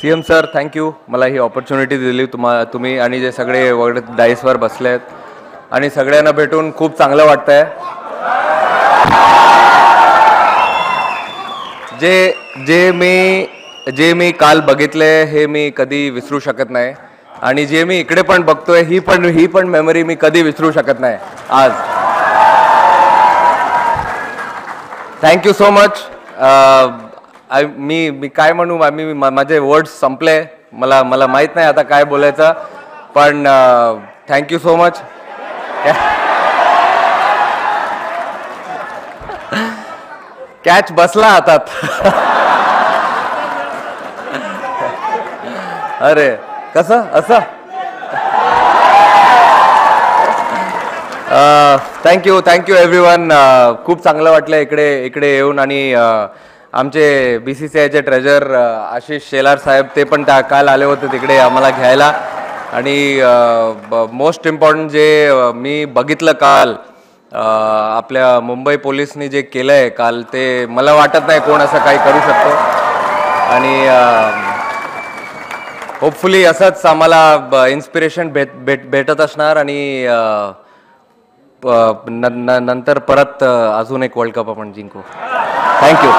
CM sir thank you मला ही opportunity दिली तुम्ही आणि जे सगळे वगैरे डाईसवर बसले आहेत आणि सगळ्यांना भेटून खूप चांगलं वाटतंय. जे मी काल बघितले हे मी कधी विसरू शकत नाही आणि जे मी इकडे पण बघतोय ही पण मेमरी मी कधी विसरू शकत नाही आज. Thank you so much. मी काय म्हणू माझे वर्ड्स संपले. मला माहित नाही आता काय बोलायचं पण थँक्यू सो मच. कॅच बसला हातात. अरे कसं असं. Thank you everyone. खूप चांगलं वाटलं इकडे येऊन आणि आमचे BCCIचे ट्रेजर आशिष शेलार साहेब ते पण काल आले होते तिकडे आम्हाला घ्यायला आणि मोस्ट इम्पॉर्टंट जे मी बघितलं काल आपल्या मुंबई पोलिसनी जे केलंय काल ते मला वाटत नाही कोण असं काही करू शकतो आणि होपफुली असंच आम्हाला इन्स्पिरेशन भेटत असणार आणि नंतर परत अजून एक वर्ल्ड कप आपण जिंकू. थँक्यू.